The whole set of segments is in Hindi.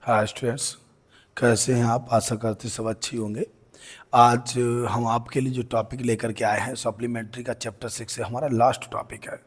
हाय स्टूडेंट्स, कैसे हैं आप? आशा करते सब अच्छी होंगे। आज हम आपके लिए जो टॉपिक लेकर के आए हैं सप्लीमेंट्री का चैप्टर 6 से हमारा लास्ट टॉपिक है।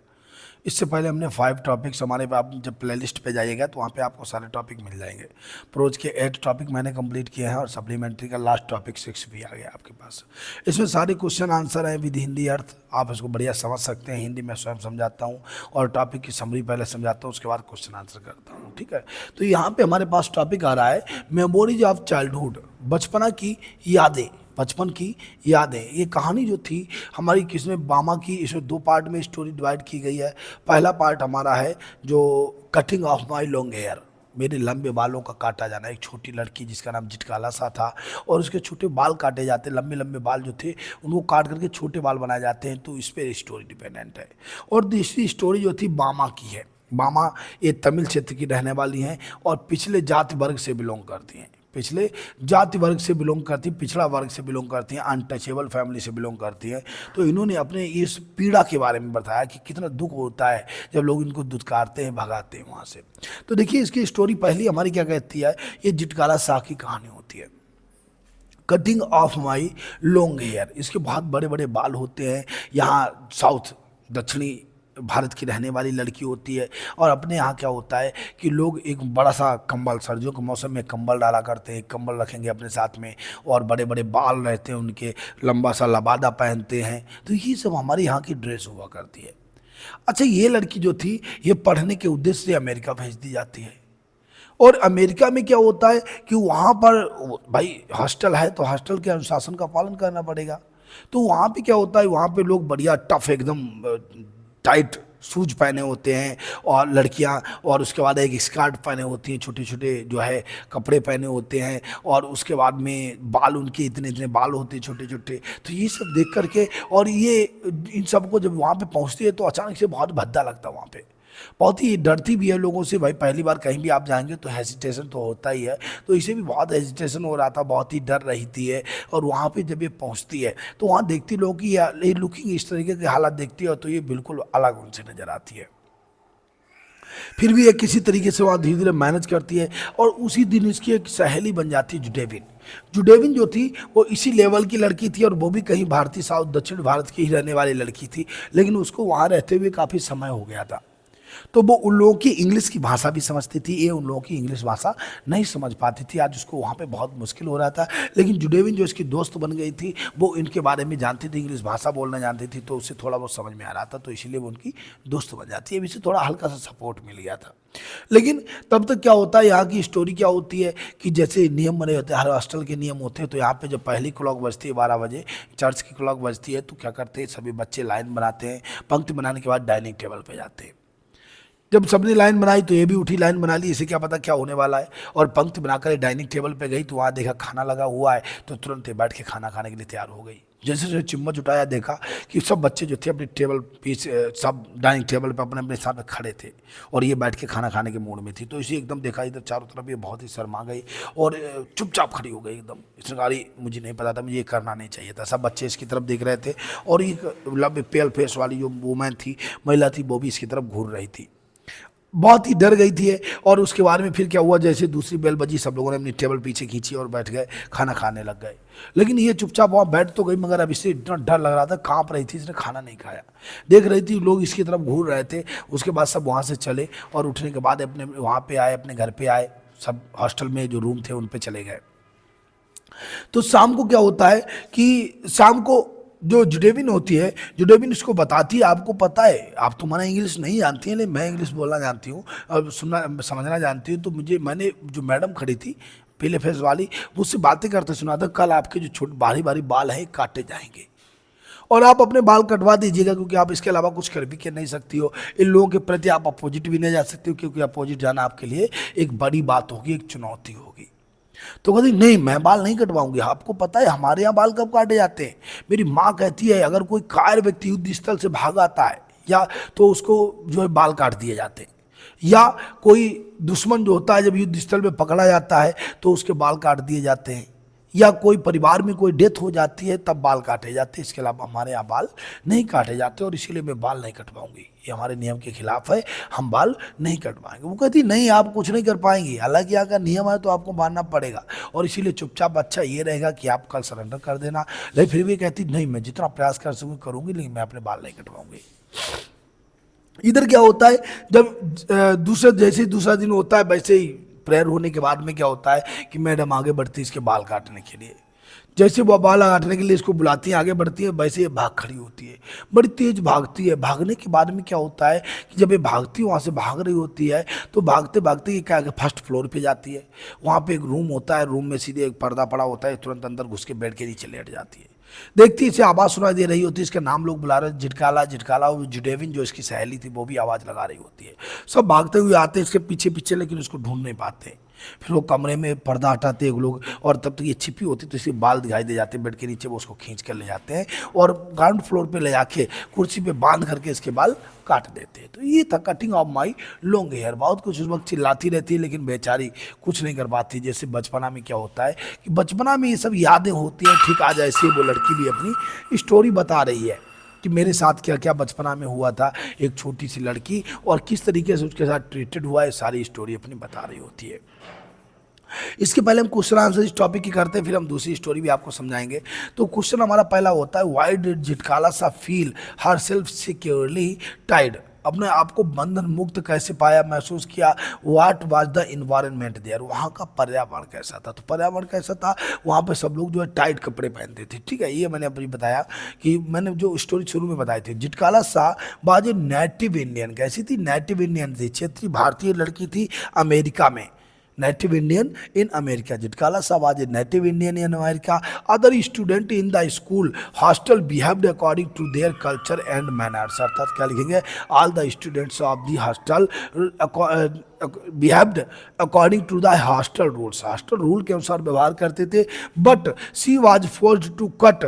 इससे पहले हमने 5 टॉपिक्स हमारे पे, आप जब प्लेलिस्ट पे जाइएगा तो वहाँ पे आपको सारे टॉपिक मिल जाएंगे। प्रोज के 8 टॉपिक मैंने कंप्लीट किए हैं और सप्लीमेंट्री का लास्ट टॉपिक 6 भी आ गया आपके पास। इसमें सारे क्वेश्चन आंसर हैं विद हिंदी अर्थ, आप इसको बढ़िया समझ सकते हैं। हिंदी में स्वयं समझाता हूँ और टॉपिक की समरी पहले समझाता हूँ, उसके बाद क्वेश्चन आंसर करता हूँ, ठीक है। तो यहाँ पे हमारे पास टॉपिक आ रहा है मेमोरीज ऑफ चाइल्डहुड, बचपना की यादें। बचपन की यादें, ये कहानी जो थी हमारी किसमें बामा की, इसमें 2 पार्ट में स्टोरी डिवाइड की गई है। पहला पार्ट हमारा है जो cutting of my long hair, मेरे लंबे बालों का काटा जाना। एक छोटी लड़की जिसका नाम जिटकाला सा था और उसके छोटे बाल काटे जाते, लंबे लंबे बाल जो थे उनको काट करके छोटे बाल बनाए जाते हैं, तो इस पर स्टोरी डिपेंडेंट है। और दूसरी स्टोरी जो थी बामा की है। बामा ये तमिल क्षेत्र की रहने वाली हैं और पिछले जाति वर्ग से बिलोंग करती हैं, पिछले जाति वर्ग से बिलोंग करती, पिछड़ा वर्ग से बिलोंग करती हैं, अनटचेबल फैमिली से बिलोंग करती हैं। तो इन्होंने अपने इस पीड़ा के बारे में बताया कि कितना दुख होता है जब लोग इनको दुत्कारते हैं, भगाते हैं वहाँ से। तो देखिए इसकी स्टोरी पहली हमारी क्या कहती है, ये जिटकाला शाह की कहानी होती है। Cutting of my long hair, इसके बहुत बड़े बड़े बाल होते हैं। यहाँ साउथ दक्षिणी भारत की रहने वाली लड़की होती है और अपने यहाँ क्या होता है कि लोग एक बड़ा सा कंबल, सर्दियों के मौसम में कंबल डाला करते हैं, कंबल रखेंगे अपने साथ में, और बड़े बड़े बाल रहते हैं उनके, लंबा सा लबादा पहनते हैं। तो ये सब हमारे यहाँ की ड्रेस हुआ करती है। अच्छा, ये लड़की जो थी ये पढ़ने के उद्देश्य से अमेरिका भेज दी जाती है। और अमेरिका में क्या होता है कि वहाँ पर भाई हॉस्टल है तो हॉस्टल के अनुशासन का पालन करना पड़ेगा। तो वहाँ पे क्या होता है, वहाँ पे लोग बढ़िया टफ एकदम टाइट शूज पहने होते हैं और लड़कियां, और उसके बाद एक स्कर्ट पहने होती हैं, छोटे छोटे जो है कपड़े पहने होते हैं, और उसके बाद में बाल उनके इतने इतने बाल होते हैं छोटे छोटे। तो ये सब देख करके, और ये इन सबको जब वहाँ पे पहुँचती है तो अचानक से बहुत भद्दा लगता है वहाँ पे, बहुत ही डरती भी है लोगों से। भाई पहली बार कहीं भी आप जाएंगे तो हेजिटेशन तो होता ही है, तो इसे भी बहुत हेजिटेशन हो रहा था, बहुत ही डर रही थी है। और वहाँ पे जब ये पहुँचती है तो वहाँ देखती लोग कि ये लुकिंग इस तरीके के हालात देखती है तो ये बिल्कुल अलग उनसे नजर आती है। फिर भी ये किसी तरीके से वहाँ धीरे धीरे मैनेज करती है और उसी दिन इसकी एक सहेली बन जाती है जुडेविन। जुडेविन जो थी वो इसी लेवल की लड़की थी और वो भी कहीं भारतीय साउथ दक्षिण भारत की ही रहने वाली लड़की थी, लेकिन उसको वहाँ रहते हुए काफ़ी समय हो गया था। तो वो उन लोगों की इंग्लिश की भाषा भी समझती थी, ये उन लोगों की इंग्लिश भाषा नहीं समझ पाती थी। आज उसको वहाँ पे बहुत मुश्किल हो रहा था, लेकिन जुडेविन जो इसकी दोस्त बन गई थी वो इनके बारे में जानती थी, इंग्लिश भाषा बोलना जानती थी, तो उससे थोड़ा बहुत समझ में आ रहा था, तो इसीलिए वो उनकी दोस्त बन जाती है। इसे थोड़ा हल्का सा सपोर्ट मिल गया था। लेकिन तब तक क्या होता है, यहाँ की स्टोरी क्या होती है कि जैसे नियम बने होते हैं, हर हॉस्टल के नियम होते हैं। तो यहाँ पे जब पहली क्लॉक बजती है 12 बजे, चर्च की क्लॉक बजती है, तो क्या करते हैं सभी बच्चे लाइन बनाते हैं, पंक्ति बनाने के बाद डाइनिंग टेबल पर जाते हैं। जब सबने लाइन बनाई तो ये भी उठी लाइन बना ली, इसे क्या पता क्या होने वाला है, और पंक्ति बनाकर डाइनिंग टेबल पे गई तो वहाँ देखा खाना लगा हुआ है, तो तुरंत ही बैठ के खाना खाने के लिए तैयार हो गई। जैसे जैसे चम्मच उठाया देखा कि सब बच्चे जो थे अपने टेबल पीछे, सब डाइनिंग टेबल पे अपने अपने साथ में खड़े थे और ये बैठ के खाना खाने के मूड में थी। तो इसे एकदम देखा इधर चारों तरफ, ये बहुत ही शर्मा गई और चुपचाप खड़ी हो गई एकदम। इसने कहा मुझे नहीं पता था, मुझे ये करना नहीं चाहिए था। सब बच्चे इसकी तरफ देख रहे थे और एक लंबे पेल फेस वाली जो वूमेन थी, महिला थी, वो भी इसकी तरफ घूर रही थी। बहुत ही डर गई थी। और उसके बाद में फिर क्या हुआ, जैसे दूसरी बेल बजी सब लोगों ने अपनी टेबल पीछे खींची और बैठ गए, खाना खाने लग गए। लेकिन ये चुपचाप वहाँ बैठ तो गई, मगर अब इससे इतना डर लग रहा था, कांप रही थी, इसने खाना नहीं खाया। देख रही थी लोग इसकी तरफ घूर रहे थे। उसके बाद सब वहाँ से चले और उठने के बाद अपने वहाँ पे आए, अपने घर पे आए, सब हॉस्टल में जो रूम थे उन पे चले गए। तो शाम को क्या होता है कि शाम को जो जुडेविन होती है, जुडेविन इसको बताती है, आपको पता है आप तुम्हारा इंग्लिश नहीं जानती है, लेकिन मैं इंग्लिश बोलना जानती हूँ और सुनना समझना जानती हूँ। तो मैंने जो मैडम खड़ी थी पीले फेस वाली, मुझसे बातें करते सुना था, कल आपके जो छोटे बारी बारी बाल हैं काटे जाएंगे और आप अपने बाल कटवा दीजिएगा, क्योंकि आप इसके अलावा कुछ कर भी के नहीं सकती हो। इन लोगों के प्रति आप अपोजिट भी नहीं जा सकती हो, क्योंकि अपोजिट जाना आपके लिए एक बड़ी बात होगी, एक चुनौती होगी। तो कहती नहीं, मैं बाल नहीं कटवाऊंगी। आपको पता है हमारे यहाँ बाल कब काटे जाते हैं? मेरी माँ कहती है अगर कोई कायर व्यक्ति युद्ध स्थल से भाग आता है या तो उसको जो है बाल काट दिए जाते हैं, या कोई दुश्मन जो होता है जब युद्ध स्थल में पकड़ा जाता है तो उसके बाल काट दिए जाते हैं, या कोई परिवार में कोई डेथ हो जाती है तब बाल काटे जाते हैं, इसके अलावा हमारे यहाँ बाल नहीं काटे जाते और इसीलिए मैं बाल नहीं कटवाऊंगी, ये हमारे नियम के खिलाफ है, हम बाल नहीं कटवाएंगे। वो कहती नहीं आप कुछ नहीं कर पाएंगी, हालांकि यहाँ का नियम है तो आपको मानना पड़ेगा और इसीलिए चुपचाप अच्छा ये रहेगा कि आप कल सरेंडर कर देना। लेकिन फिर भी कहती नहीं मैं जितना प्रयास कर सकूँ करूँगी, लेकिन मैं अपने बाल नहीं कटवाऊंगी। इधर क्या होता है, जब जैसे दूसरा दिन होता है वैसे ही प्रेयर होने के बाद में क्या होता है कि मैडम आगे बढ़ती है इसके बाल काटने के लिए। जैसे वो बाल काटने के लिए इसको बुलाती है, आगे बढ़ती है, वैसे ये भाग खड़ी होती है, बड़ी तेज भागती है। भागने के बाद में क्या होता है कि जब ये भागती है, वहाँ से भाग रही होती है, तो भागते भागते ये क्या फर्स्ट फ्लोर पे जाती है। वहाँ पे एक रूम होता है, रूम में सीधे एक पर्दा पड़ा होता है, तुरंत अंदर घुस के बेड के नीचे लेट जाती है। देखती इसे आवाज़ सुनाई दे रही होती है, इसका नाम लोग बुला रहे हैं झिटकाला झिटकाला। और जुडेविन जो इसकी सहेली थी वो भी आवाज़ लगा रही होती है। सब भागते हुए आते हैं इसके पीछे पीछे, लेकिन उसको ढूंढ नहीं पाते। फिर वो कमरे में पर्दा हटाते हैं लोग, और तब तक ये छिपी होती तो इसके बाल दिखाई दे जाते हैं बेड के नीचे। वो उसको खींच कर ले जाते हैं और ग्राउंड फ्लोर पे ले जाके कुर्सी पे बांध करके इसके बाल काट देते हैं। तो ये था cutting of my long hair. बहुत कुछ उस वक्त चिल्लाती रहती है, लेकिन बेचारी कुछ नहीं कर पाती। जैसे बचपना में क्या होता है कि बचपना में ये सब यादें होती हैं, ठीक आज ऐसे वो लड़की भी अपनी स्टोरी बता रही है कि मेरे साथ क्या क्या बचपना में हुआ था, एक छोटी सी लड़की, और किस तरीके से उसके साथ ट्रीटेड हुआ है, सारी स्टोरी अपनी बता रही होती है। इसके पहले हम क्वेश्चन आंसर इस टॉपिक की करते हैं, फिर हम दूसरी स्टोरी भी आपको समझाएंगे। तो क्वेश्चन हमारा पहला होता है, why did Zitkala Sa feel her self securely tied. अपने आप को बंधन मुक्त कैसे पाया, महसूस किया। What was the environment there, वहाँ का पर्यावरण कैसा था। तो पर्यावरण कैसा था, वहाँ पे सब लोग जो है टाइट कपड़े पहनते थे, ठीक है। ये मैंने अभी बताया कि मैंने जो स्टोरी शुरू में बताई थी। झिटकाला सा बाज नेटिव इंडियन, कैसी थी, नेटिव इंडियन थी, क्षेत्रीय भारतीय लड़की थी अमेरिका में, native Indian in America. Zitkala Sa was a native Indian in America. Other student in the school hostel behaved according to their culture and manners. अर्थात क्या लिखेंगे, all the students of the hostel behaved according to the hostel rules, hostel rule के अनुसार व्यवहार करते थे। But she was forced to cut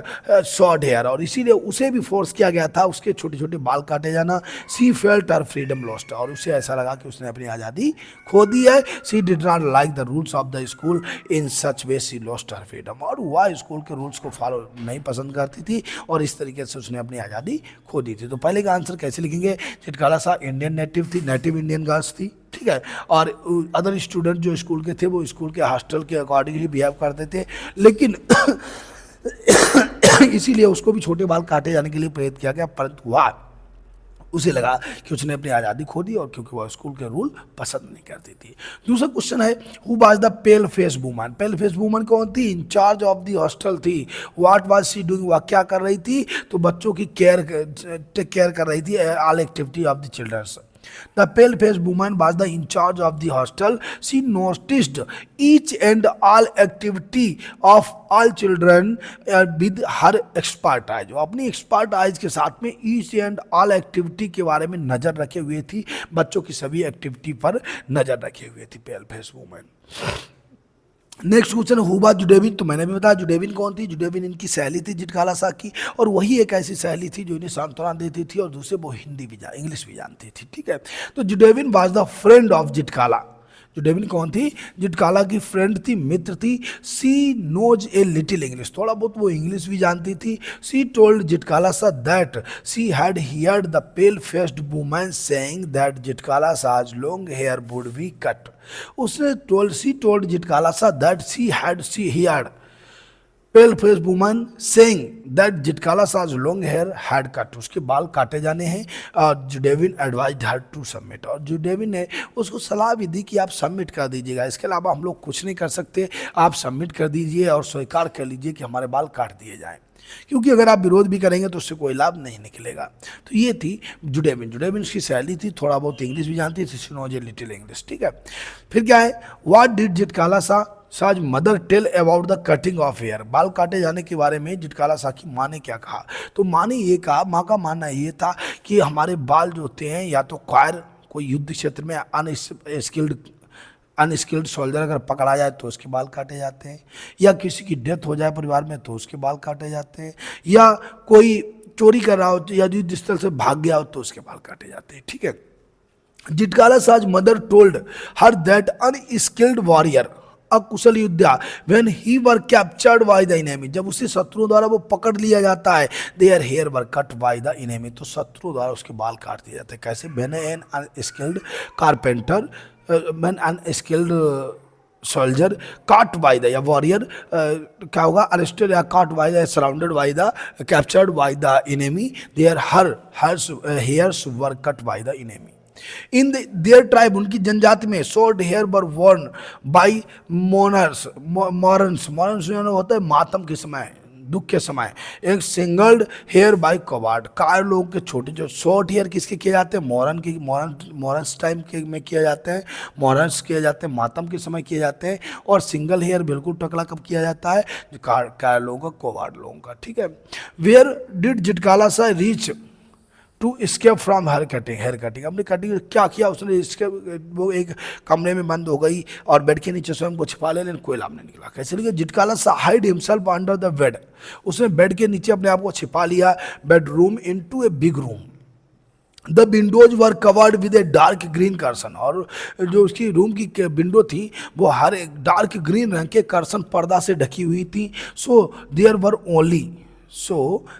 short hair, और इसीलिए उसे भी फोर्स किया गया था उसके छोटे छोटे बाल काटे जाना। सी फेल्ट हर फ्रीडम लॉस्ट, और उसे ऐसा लगा कि उसने अपनी आज़ादी खो दी है। She did not like the rules of the school in such way she lost her freedom, और वह स्कूल के रूल्स को फॉलो नहीं पसंद करती थी और इस तरीके से उसने अपनी आज़ादी खो दी थी। तो पहले का आंसर कैसे लिखेंगे, झिटकाला सा इंडियन नेटिव थी, नेटिव इंडियन गर्ल्स थी, ठीक है। और अदर स्टूडेंट जो स्कूल के थे वो स्कूल के हॉस्टल के अकॉर्डिंग ही बिहेव करते थे, लेकिन इसीलिए उसको भी छोटे बाल काटे जाने के लिए प्रेरित किया गया। परंतु वह उसे लगा कि उसने अपनी आज़ादी खो दी, और क्योंकि वह स्कूल के रूल पसंद नहीं करती थी। दूसरा क्वेश्चन है, who was the pale face woman. Pail face woman कौन थी, इंचार्ज ऑफ द हॉस्टल थी। व्हाट वाज शी डूइंग, वह क्या कर रही थी, तो बच्चों की टेक केयर कर रही थी, all activity of the childrens. The pale-faced woman was the in charge of the hostel. She noticed each and all activity of all children with her expert eyes. वो अपनी expert eyes के साथ में each and all activity के बारे में नज़र रखे हुए थी, बच्चों की सभी एक्टिविटी पर नज़र रखे हुए थी pale-faced woman। Next question, who was Judevine. तो मैंने भी बताया जुडेविन कौन थी, जुडेविन इनकी सहेली थी झिटकाला सा की, और वही एक ऐसी सहेली थी जो इन्हें सांत्वना देती थी और दूसरे वो हिंदी भी इंग्लिश भी जानती थी, ठीक है। तो जुडेविन वाज द फ्रेंड ऑफ झिटकाला। जुडेविन कौन थी, झिटकाला की फ्रेंड थी, मित्र थी। सी नोज ए लिटिल इंग्लिश, थोड़ा बहुत वो इंग्लिश भी जानती थी। सी told Zitkala Sa that she had heard the pale faced woman saying that Zitkala Sa's long hair would be cut. उसने she told Zitkala Sa that she heard pale face woman saying that Zitkala Sa's long hair had cut, उसके बाल काटे जाने हैं। और जुडेविन एडवाइज्ड हर टू सबमिट, और जुडेविन ने उसको सलाह भी दी कि आप सबमिट कर दीजिएगा, इसके अलावा हम लोग कुछ नहीं कर सकते, आप सबमिट कर दीजिए और स्वीकार कर लीजिए कि हमारे बाल काट दिए जाएं, क्योंकि अगर आप विरोध भी करेंगे तो उससे कोई लाभ नहीं निकलेगा। तो ये थी जुडेविन। जुडेविन उसकी सहेली थी, थोड़ा बहुत इंग्लिश भी जानती थी, she knows a little English, ठीक है। फिर क्या है, what did Zitkala Sa's mother tell about the cutting of hair. बाल काटे जाने के बारे में झिटकाला सा की माँ ने क्या कहा, तो माँ ने ये कहा, माँ का मानना ये था कि हमारे बाल जो होते हैं, या तो कोई युद्ध क्षेत्र में अनस्किल्ड सोल्जर अगर पकड़ा जाए तो उसके बाल काटे जाते हैं, या किसी की डेथ हो जाए परिवार में तो उसके बाल काटे जाते हैं, या कोई चोरी कर रहा हो या युद्ध स्थल से भाग गया हो तो उसके बाल काटे जाते हैं, ठीक है। Zitkala Sa's mother told her that unskilled warrior, अकुशल युद्धा when he were captured by the enemy, जब उसे शत्रुओं द्वारा वो पकड़ लिया जाता है, their hair were cut by the enemy, तो शत्रुओं द्वारा उसके बाल काट दिए जाते हैं। कैसे? When an unskilled carpenter, when unskilled soldier caught by the, या वॉरियर क्या होगा, अरेस्टेड या caught by the, surrounded by the, captured by the enemy, there hairs were cut by the enemy. In their tribe, उनकी जनजाति में, short hair were worn by mourners, mourners होता है मातम के समय, दुख के समय। एक सिंगल्ड हेयर बाई कवार्ड, कार लोगों के छोटे जो शॉर्ट हेयर किसके किए जाते हैं? मॉरन्स टाइम के में किए जाते हैं, मॉरन्स किए जाते हैं, मातम के समय किए जाते हैं। और सिंगल हेयर बिल्कुल टकला कब किया जाता है? जो कार लोगों का, कवार्ड लोगों का, ठीक है। Where did Zitkala Sa reach to escape from hair cutting, अपनी कटिंग क्या किया उसने? इसके वो एक कमरे में बंद हो गई और बेड के नीचे स्वयं को छिपा ले, लेकिन कोई लाभ नहीं निकला। कैसे लिखा? Zitkala Sa hide himself under the bed, उसने बेड के नीचे अपने आप को छिपा लिया। Bedroom into a big room, the windows were covered with a dark green curtain, और जो उसकी रूम की विंडो थी वो हर एक डार्क ग्रीन रंग के कर्सन पर्दा से ढकी हुई थी। So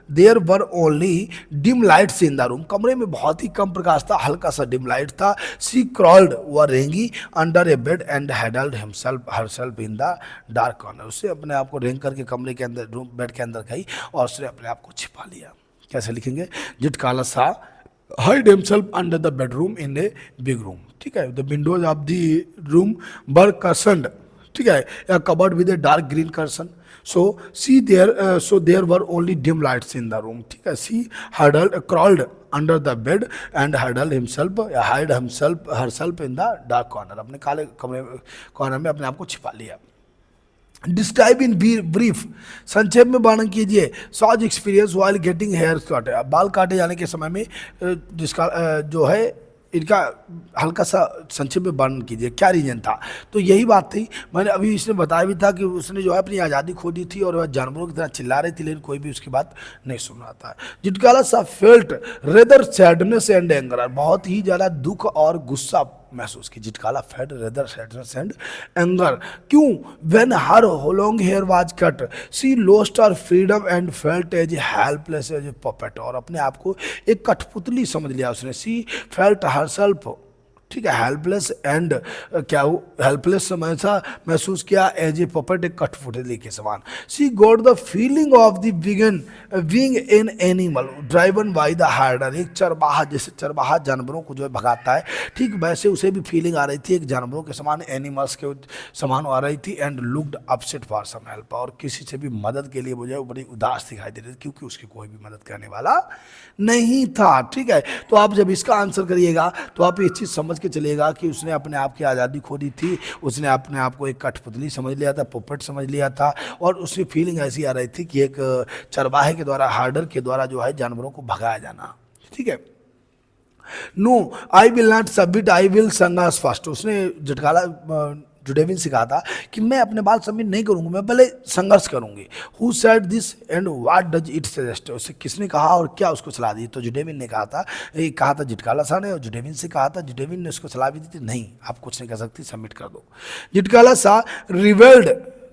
there were only dim lights in the room, कमरे में बहुत ही कम प्रकाश था, हल्का सा डिम लाइट था। सी क्रॉल्ड, वह रेंगी under a bed and huddled herself in the dark corner, उससे अपने आप को रेंग करके कमरे के अंदर, रूम बेड के अंदर गई और उसने अपने आप को छिपा लिया। कैसे लिखेंगे? जिटकाला सा hid himself under the bedroom in a big room, ठीक है। The windows of the room were curtained, ठीक है, या covered with a dark green curtain. So there were only dim lights in the room, ठीक है। She crawled under the bed and hid herself in the dark corner, अपने काले कमरे कॉर्नर में अपने आप को छिपा लिया। डिस्क्राइब इन ब्रीफ, संक्षेप में वर्णन कीजिए Sa's experience while getting hair cut, बाल काटे जाने के समय में जिसका जो है इनका हल्का सा संक्षेप में वर्णन कीजिए, क्या रीजन था? तो यही बात थी, मैंने अभी इसने बताया भी था कि उसने जो है अपनी आज़ादी खो दी थी और वह जानवरों की तरह चिल्ला रही थी, लेकिन कोई भी उसकी बात नहीं सुन रहा था। Zitkala Sa felt rather sadness and anger, बहुत ही ज़्यादा दुख और गुस्सा महसूस की। Zitkala felt rather sadness and anger, क्यों? When her long hair was cut she lost her freedom and felt as helpless as a puppet, और अपने आप को एक कठपुतली समझ लिया उसने। शी फेल्ट हरसेल्फ, ठीक है, हेल्पलेस एंड क्या हो, हेल्पलेस समय सा महसूस किया, एज ए पपेट, एक कठपुतली के समान। She got the feeling of the being an animal driven by the herder, एक चरवाहा, जैसे चरवाहा जानवरों को जो है भगाता है, ठीक वैसे उसे भी फीलिंग आ रही थी, एक जानवरों के समान, एनिमल्स के समान आ रही थी। And looked upset for some help, और किसी से भी मदद के लिए मुझे बड़ी उदास दिखाई दे रही थी, क्योंकि उसकी कोई भी मदद करने वाला नहीं था, ठीक है। तो आप जब इसका आंसर करिएगा तो आप ये चीज़ समझ के चलिएगा कि उसने अपने आप की आज़ादी खो दी थी, उसने अपने आप को एक कठपुतली समझ लिया था, पोपट समझ लिया था, और उसकी फीलिंग ऐसी आ रही थी कि एक चरवाहे के द्वारा, हार्डर के द्वारा जो है जानवरों को भगाया जाना, ठीक है। No I will not submit, I will संघर्ष फर्स्ट, उसने जिटकाला जुडेविन से कहा था कि मैं अपने बाल सबमिट नहीं करूंगी, मैं पहले संघर्ष करूंगी। Who said this and what does it suggest, उसे किसने कहा और क्या उसको सलाह दी? तो जुडेविन ने कहा था, ये कहा था जिटकाला सा ने, और जुडेविन से कहा था, जुडेविन ने उसको सलाह भी दी थी, नहीं आप कुछ नहीं कर सकती, सबमिट कर दो। जिटकाला सा रिवेल्ड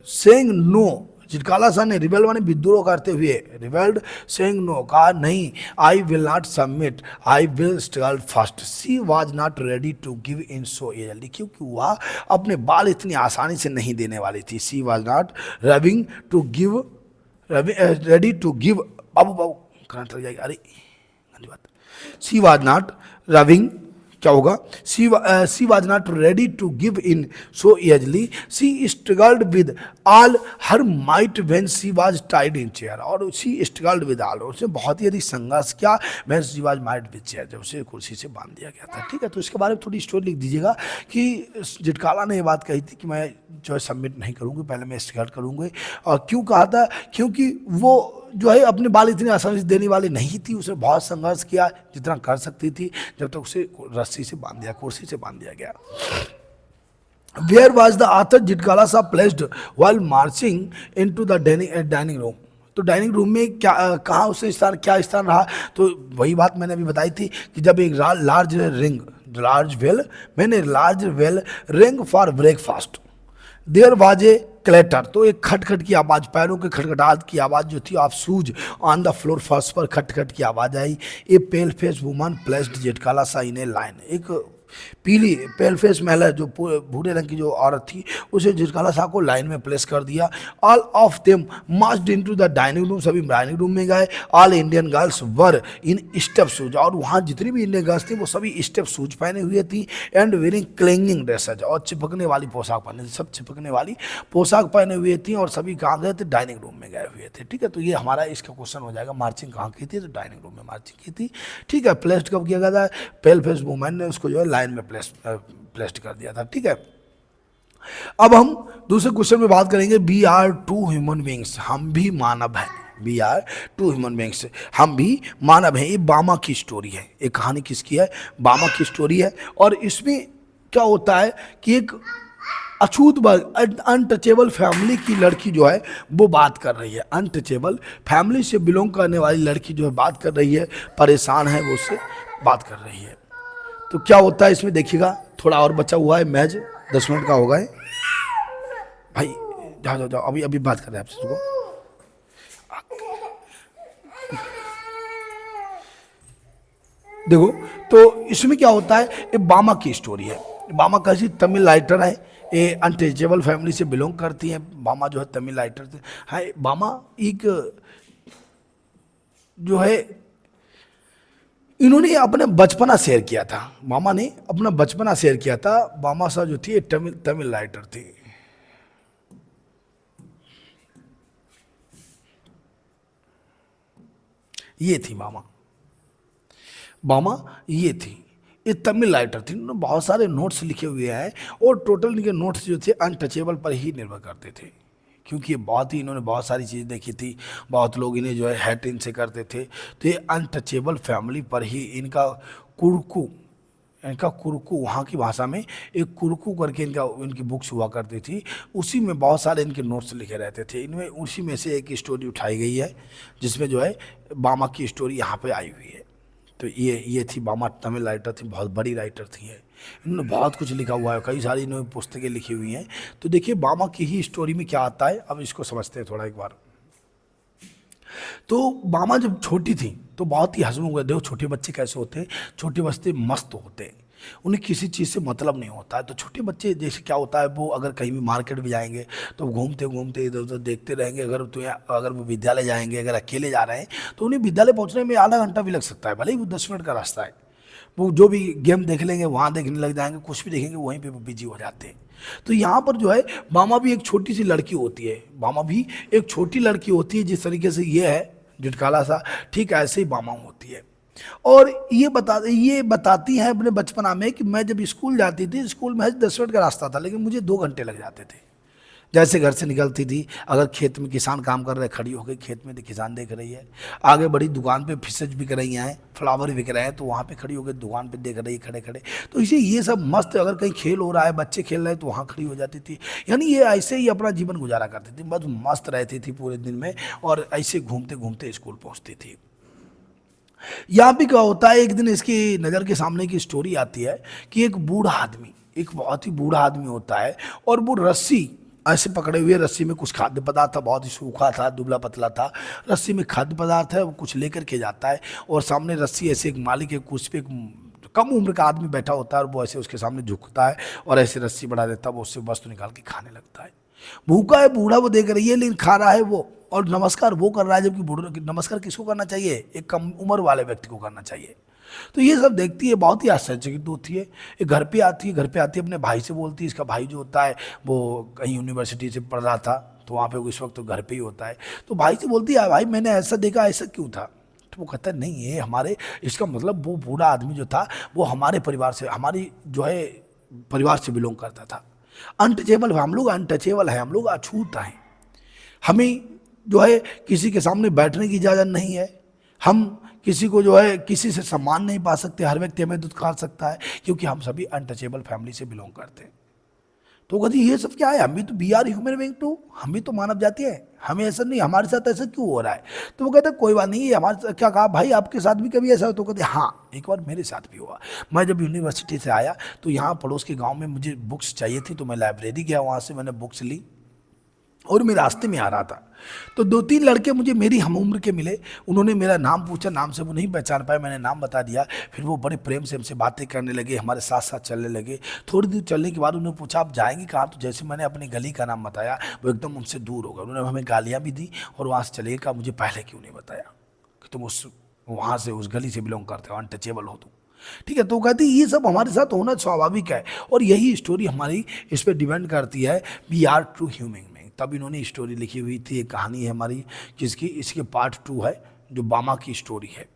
सेइंग नो, जिटकाला सा ने रिबेल माने विद्रोह करते हुए, रिबेल्ड सेइंग नो, कहा नहीं, I will not submit, I will struggle first. She was not ready to give in so easily, क्योंकि वह अपने बाल इतनी आसानी से नहीं देने वाली थी। She was not ready to give, बाबू करंट लग जाएगा, अरे गंदी बात। सी वाज नॉट रविंग, क्या होगा? She was not ready to give in so easily, she struggled with all her might when she was tied in chair, और सी स्ट्रगल्ड विद ऑल, उसने बहुत ही अधिक संघर्ष किया when she was might with chair, जब उसे कुर्सी से बांध दिया गया था, ठीक है। तो इसके बारे में थोड़ी स्टोरी लिख दीजिएगा कि जिटकाला ने ये बात कही थी कि मैं जो है सबमिट नहीं करूँगी, पहले मैं स्ट्रगल करूँगी। और क्यों कहा था? क्योंकि वो जो है अपने बाल इतनी आसानी से देने वाली नहीं थी, उसने बहुत संघर्ष किया जितना कर सकती थी, जब तक उसे रस्सी से बांध दिया, कुर्सी से बांध दिया गया। वेयर वाज द ऑथर जिटकाला सा placed while marching into the dining room, तो डाइनिंग रूम में क्या कहाँ उसने स्थान, क्या स्थान रहा? तो वही बात मैंने अभी बताई थी कि जब एक large bell ring for breakfast, there was a clatter, तो एक खटखट की आवाज, पैरों के खटखटाहट की आवाज जो थी of shoes on the floor, फर्श पर खटखट की आवाज आई। ए पेल फेस वुमन प्लेस्ड, जेठकाला सा इन ए लाइन, एक पीली पेल फेस महिला जो भूरे रंग की जो औरत थी उसे जेठकाला सा को लाइन में प्लेस कर दिया। All of them marched into the dining room, सभी डाइनिंग रूम में गए। All Indian girls were in step shoes, और वहाँ जितनी भी इंडियन गर्ल्स थी वो सभी स्टेप शूज पहने हुए थी। एंड वेयरिंग क्लिंगिंग ड्रेसेज, और चिपकने वाली पोशाक पहने थे, सब चिपकने वाली पोशाक पहने हुए थी, और सभी कहाँ गए थे, डाइनिंग रूम में गए हुए थे। ठीक है, तो ये हमारा इसका क्वेश्चन हो जाएगा, मार्चिंग कहाँ की थी, तो डाइनिंग रूम में मार्चिंग की थी। ठीक है, प्लेस्ड कब किया गया था, पेल फेस वुमन ने उसको जो है लाइन में प्लेस्ड कर दिया था। ठीक है, अब हम दूसरे क्वेश्चन में बात करेंगे, we are to human beings, हम भी मानव हैं। We are to human beings, हम भी मानव हैं। ये बामा की स्टोरी है, एक कहानी किसकी है, बामा की स्टोरी है। और इसमें क्या होता है कि एक अछूत वर्ग, अनटचेबल फैमिली की लड़की जो है वो बात कर रही है, अनटचेबल फैमिली से बिलोंग करने वाली लड़की जो है बात कर रही है, परेशान है वो, उससे बात कर रही है। तो क्या होता है इसमें देखिएगा, थोड़ा और बचा हुआ है, मैच 10 मिनट का होगा भाई, जाओ जाओ जाओ, अभी अभी बात कर रहे हैं आपसे। रुको, देखो तो इसमें क्या होता है, ये बामा की स्टोरी है। बामा कैसी, तमिल राइटर है, ये अनटचेबल फैमिली से बिलोंग करती है। बामा जो है तमिल राइटर है। बामा एक जो है, इन्होंने अपना बचपना शेयर किया था, मामा ने अपना बचपना शेयर किया था। मामा साहब जो थी तमिल राइटर थी। ये थी मामा, मामा ये थी, ये तमिल राइटर थी। इन्होंने बहुत सारे नोट्स लिखे हुए हैं, और टोटल इनके नोट्स जो थे अनटचेबल पर ही निर्भर करते थे, क्योंकि बहुत ही इन्होंने बहुत सारी चीज़ देखी थी, बहुत लोग इन्हें जो है हैट इनसे करते थे। तो ये अनटचेबल फैमिली पर ही इनका कुरकू, वहाँ की भाषा में एक कुरकू करके इनकी बुक्स हुआ करती थी, उसी में बहुत सारे इनके नोट्स लिखे रहते थे। इनमें उसी में से एक स्टोरी उठाई गई है, जिसमें जो है बामा की स्टोरी यहाँ पे आई हुई है। तो ये थी बामा, तमिल राइटर थी, बहुत बड़ी राइटर थी है। इन्होंने बहुत कुछ लिखा हुआ है, कई सारी इन्होंने पुस्तकें लिखी हुई हैं। तो देखिए बामा की ही स्टोरी में क्या आता है, अब इसको समझते हैं थोड़ा एक बार। तो बामा जब छोटी थी तो बहुत ही हंसमुख है। देखो छोटे बच्चे कैसे होते हैं, छोटे बच्चे मस्त होते हैं, उन्हें किसी चीज़ से मतलब नहीं होता है। तो छोटे बच्चे जैसे क्या होता है, वो अगर कहीं भी मार्केट में जाएंगे तो घूमते घूमते इधर उधर देखते रहेंगे। अगर वो विद्यालय जाएंगे, अगर अकेले जा रहे हैं तो उन्हें विद्यालय पहुंचने में आधा घंटा भी लग सकता है, भले ही वो 10 मिनट का रास्ता है। वो जो भी गेम देख लेंगे वहाँ देखने लग जाएंगे, कुछ भी देखेंगे वहीं पे वो बिजी हो जाते हैं। तो यहाँ पर जो है बामा भी एक छोटी सी लड़की होती है, बामा भी एक छोटी लड़की होती है, जिस तरीके से ये है जिटकाला सा, ठीक ऐसे ही बामा होती है। और ये बताती है अपने बचपना में कि मैं जब स्कूल जाती थी, स्कूल में 10 मिनट का रास्ता था, लेकिन मुझे 2 घंटे लग जाते थे। जैसे घर से निकलती थी, अगर खेत में किसान काम कर रहे, खड़ी हो गई खेत में, तो किसान देख रही है। आगे बड़ी दुकान पे फिशेज बिक रही हैं, फ्लावर बिक रहे हैं, तो वहाँ पे खड़ी हो गई दुकान पे देख रही है खड़े खड़े। तो इसे ये सब मस्त, अगर कहीं खेल हो रहा है, बच्चे खेल रहे हैं, तो वहाँ खड़ी हो जाती थी। यानी ये ऐसे ही अपना जीवन गुजारा करती थी, बस मस्त रहती थी पूरे दिन में, और ऐसे घूमते घूमते स्कूल पहुँचती थी। यहाँ भी क्या होता है, एक दिन इसकी नज़र के सामने की स्टोरी आती है कि एक बूढ़ा आदमी, एक बहुत ही बूढ़ा आदमी होता है, और वो रस्सी ऐसे पकड़े हुए, रस्सी में कुछ खाद्य पदार्थ था, बहुत ही सूखा था, दुबला पतला था, रस्सी में खाद्य पदार्थ है, वो कुछ लेकर के जाता है। और सामने रस्सी ऐसे एक मालिक है, कुछ पे कम उम्र का आदमी बैठा होता है, और वो ऐसे उसके सामने झुकता है और ऐसे रस्सी बढ़ा देता है, वो उससे वस्तु निकाल के खाने लगता है। भूखा है बूढ़ा, वो देख रही है, लेकिन खा रहा है वो, और नमस्कार वो कर रहा है, जबकि बूढ़ा नमस्कार किसको करना चाहिए, एक कम उम्र वाले व्यक्ति को करना चाहिए। तो ये सब देखती है, बहुत ही आश्चर्यचकित होती है। ये घर पे आती है अपने भाई से बोलती है, इसका भाई जो होता है वो कहीं यूनिवर्सिटी से पढ़ रहा था, तो वहाँ पे इस वक्त तो घर पे ही होता है। तो भाई से बोलती है, भाई मैंने ऐसा देखा, ऐसा क्यों था? तो वो कहता है, नहीं ये हमारे, इसका मतलब वो बूढ़ा आदमी जो था वो हमारे परिवार से, हमारी जो है परिवार से बिलोंग करता था। अनटचेबल, हम लोग अनटचेबल हैं, हम लोग अछूत हैं, हमें जो है किसी के सामने बैठने की इजाज़त नहीं है, हम किसी को जो है किसी से सम्मान नहीं पा सकते, हर व्यक्ति हमें दुत्कार सकता है, क्योंकि हम सभी अनटचेबल फैमिली से बिलोंग करते हैं। तो कहती ये सब क्या है, हम भी तो we are human being too, हम भी तो मानव जाति है, हमें ऐसा नहीं, हमारे साथ ऐसा क्यों हो रहा है। तो वो कहते कोई बात नहीं, ये हमारे साथ क्या कहा भाई, आपके साथ भी कभी ऐसा हो। तो कहते हाँ एक बार मेरे साथ भी हुआ। मैं जब यूनिवर्सिटी से आया तो यहाँ पड़ोस के गाँव में मुझे बुक्स चाहिए थी, तो मैं लाइब्रेरी गया, वहाँ से मैंने बुक्स ली और मैं रास्ते में आ रहा था। तो 2-3 लड़के मुझे मेरी हम उम्र के मिले, उन्होंने मेरा नाम पूछा, नाम से वो नहीं पहचान पाए, मैंने नाम बता दिया। फिर वो बड़े प्रेम से हमसे बातें करने लगे, हमारे साथ साथ चलने लगे। थोड़ी दूर चलने के बाद उन्होंने पूछा आप जाएंगे कहाँ। तो जैसे मैंने अपनी गली का नाम बताया, वो एकदम उनसे दूर हो गए, उन्होंने हमें गालियाँ भी दी और वहाँ से चले गए। मुझे पहले क्यों नहीं बताया कि तुम उस वहाँ से उस गली से बिलोंग करते हो, अनटचेबल हो तुम, ठीक है। तो कहती ये सब हमारे साथ होना स्वाभाविक है, और यही स्टोरी हमारी इस पर डिपेंड करती है, वी आर ट्रू ह्यूमन। तब इन्होंने स्टोरी लिखी हुई थी, एक कहानी है हमारी जिसकी इसके पार्ट 2 है, जो बामा की स्टोरी है।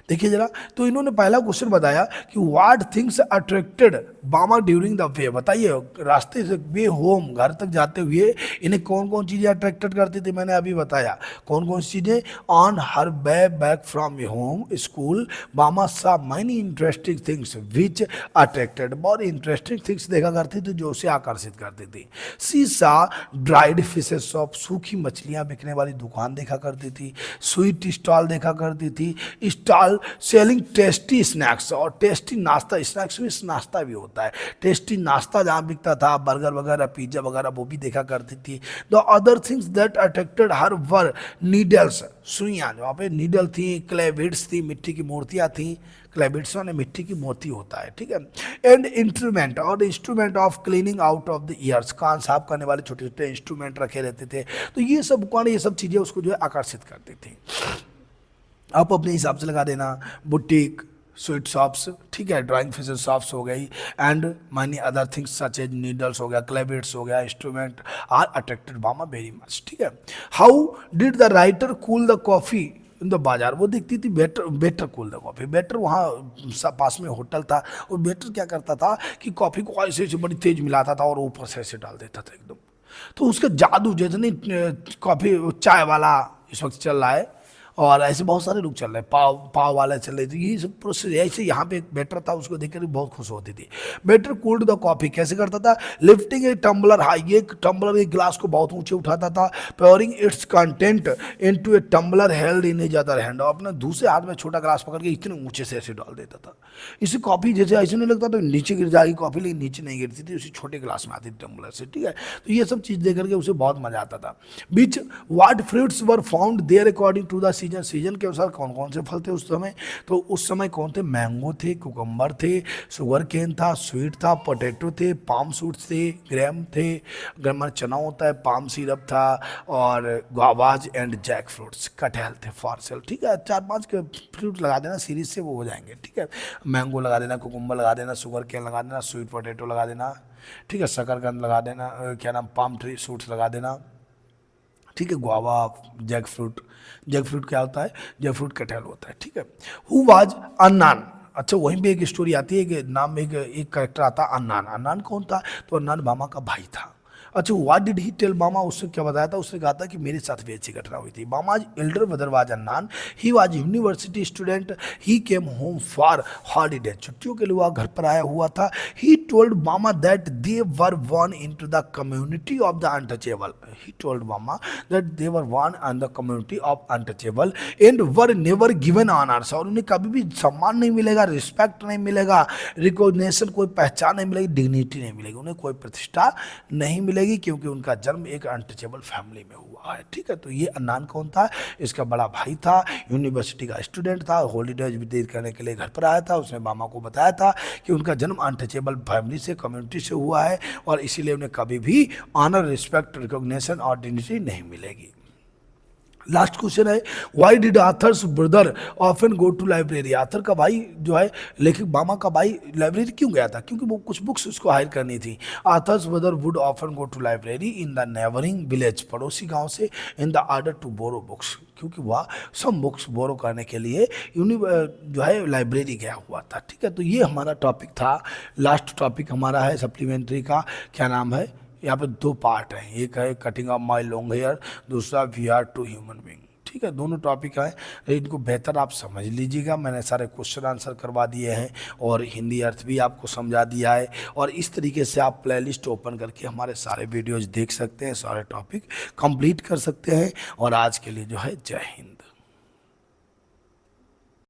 देखिए जरा, तो इन्होंने पहला क्वेश्चन बताया कि व्हाट थिंग्स अट्रैक्टेड बामा ड्यूरिंग द वे। बताइए रास्ते से वे होम, घर तक जाते हुए इन्हें कौन कौन चीज़ें अट्रैक्टेड करती थी, मैंने अभी बताया कौन कौन सी चीज़ें। On her way back from home school बामा सा many interesting things which attracted. बहुत इंटरेस्टिंग थिंग्स देखा करती थी जो उसे आकर्षित करती थी। सी सा ड्राइड फिशेस शॉप, सूखी मछलियाँ बिकने वाली दुकान देखा करती थी। स्वीट स्टॉल देखा करती थी। स्टॉल सेलिंग टेस्टी स्नैक्स, और टेस्टी नाश्ता, स्नैक्स में नाश्ता भी होता है, टेस्टी नाश्ता जहाँ बिकता था, बर्गर वगैरह पिज्जा वगैरह, वो भी देखा करती थी। The other things that attracted her were needles, सुइयाँ, वहाँ पे नीडल थी, क्लेविड्स थी, मिट्टी की मूर्तियाँ थी। क्लेविड्स ने मिट्टी की मूर्ति होता है, ठीक है। एंड इंस्ट्रूमेंट, और instrument of cleaning out of the ears, कान साफ करने वाले छोटे छोटे इंस्ट्रूमेंट रखे रहते थे। तो ये सब कौन, ये सब चीज़ें उसको जो है आकर्षित करती थी। आप अपने हिसाब से लगा देना, बुटीक, स्वीट शॉप्स, ठीक है, ड्राइंग फिशर शॉप्स हो गई, and many other things such as needles हो गया, क्लेबिट्स हो गया, इंस्ट्रूमेंट आर अट्रैक्टेड बामा वेरी मच, ठीक है। How did the writer cool the coffee in the bazaar, वो देखती थी better better cool the coffee. Better वहाँ पास में होटल था, और बेटर क्या करता था कि कॉफ़ी को ऐसे ऐसे बड़ी तेज मिलाता था और ऊपर से ऐसे डाल देता था एकदम। तो उसका जादू, जैसे नहीं कॉफ़ी चाय वाला इस वक्त चल रहा है, और ऐसे बहुत सारे लोग चल रहे हैं, पाव वाला चल रहे थे, ये सब प्रोसेस। ऐसे यहाँ पे एक बेटर था, उसको देखकर बहुत खुश होती थी। बेटर कूल्ड द कॉफी, कैसे करता था, लिफ्टिंग ए टम्बलर हाई, ये टम्बलर एक गिलास को बहुत ऊंचे उठाता था, pouring its content into a tumbler held in his other hand, और अपने दूसरे हाथ में छोटा गिलास पकड़ के इतने ऊंचे से ऐसे डाल देता था। इससे कॉफी जैसे ऐसे नहीं लगता तो नीचे गिर जाएगी कॉफी, लेकिन नीचे नहीं गिरती थी, उसी छोटे गिलास में आती थी टम्बलर से, ठीक है। तो ये सब चीज़ देख करके उसे बहुत मजा आता था। बीच what fruits were found there according to the season, season के अनुसार कौन कौन से फल थे उस समय। तो उस समय कौन थे, मैंगो थे, कुकम्बर थे, शुगर केन था, स्वीट था, पोटैटो थे, पाम सूट्स थे, ग्रेम थे, ग्रामर चना होता है, पाम सिरप था, और गुआवाज एंड जैक फ्रूट्स, कटहल थे फॉर सेल, ठीक है। 4-5 के फ्रूट लगा देना सीरीज से, वो हो जाएंगे, ठीक है। मैंगो लगा देना, कुकुम्बर लगा देना, शुगर केन लगा देना, स्वीट पोटैटो लगा देना, ठीक है, शकरकंद लगा देना, क्या नाम, पाम ट्री सूट्स लगा देना, ठीक है, guava, jackfruit. Jackfruit क्या होता है, जैक फ्रूट कटहल होता है, ठीक है। हु वाज अन्नान, अच्छा वहीं पे एक स्टोरी आती है, एक नाम में एक करेक्टर आता है अन्नान। अन्नान कौन था, तो अन्नान बामा का भाई था। अच्छा व्हाट डिड ही टेल बामा, उसने क्या बताया था, उसने कहा था कि मेरे साथ भी अच्छी घटना हुई थी। Bama elder brother was Annan, he was university student, he came home for holiday, छुट्टियों के लिए वह घर पर आया हुआ था। He told Bama that they were one into the community of the untouchable, he told Bama that they were one in the community of untouchable and were never given honours, और उन्हें कभी भी सम्मान नहीं मिलेगा, रिस्पेक्ट नहीं मिलेगा, रिकॉग्निशन, कोई पहचान नहीं मिलेगी, डिग्निटी नहीं मिलेगी, उन्हें कोई प्रतिष्ठा नहीं मिलेगी, क्योंकि उनका जन्म एक अनटचेबल फैमिली में हुआ है, ठीक है। तो ये अन्नान कौन था, इसका बड़ा भाई था, यूनिवर्सिटी का स्टूडेंट था, हॉलीडेज व्यतीत करने के लिए घर पर आया था। उसने मामा को बताया था कि उनका जन्म अनटचेबल फैमिली से, कम्युनिटी से हुआ है, और इसीलिए उन्हें कभी भी ऑनर, रिस्पेक्ट, रिकॉग्निशन और डिग्निटी नहीं मिलेगी। लास्ट क्वेश्चन है, why did author's brother often go to library, आथर का भाई जो है, लेखक बामा का भाई लाइब्रेरी क्यों गया था, क्योंकि वो कुछ बुक्स उसको हायर करनी थी। Author's brother would often go to library in the neighbouring village, पड़ोसी गांव से, in the order to borrow books, क्योंकि वह सब बुक्स बोरो करने के लिए जो है लाइब्रेरी गया हुआ था, ठीक है। तो ये हमारा टॉपिक था, लास्ट टॉपिक हमारा है सप्लीमेंट्री का, क्या नाम है, यहाँ पे 2 पार्ट हैं, एक है cutting of my long hair, दूसरा we are to human being, ठीक है। ठीक है, दोनों टॉपिक आए, इनको बेहतर आप समझ लीजिएगा। मैंने सारे क्वेश्चन आंसर करवा दिए हैं और हिंदी अर्थ भी आपको समझा दिया है, और इस तरीके से आप प्लेलिस्ट ओपन करके हमारे सारे वीडियोज देख सकते हैं, सारे टॉपिक कंप्लीट कर सकते हैं। और आज के लिए जो है, जय हिंद।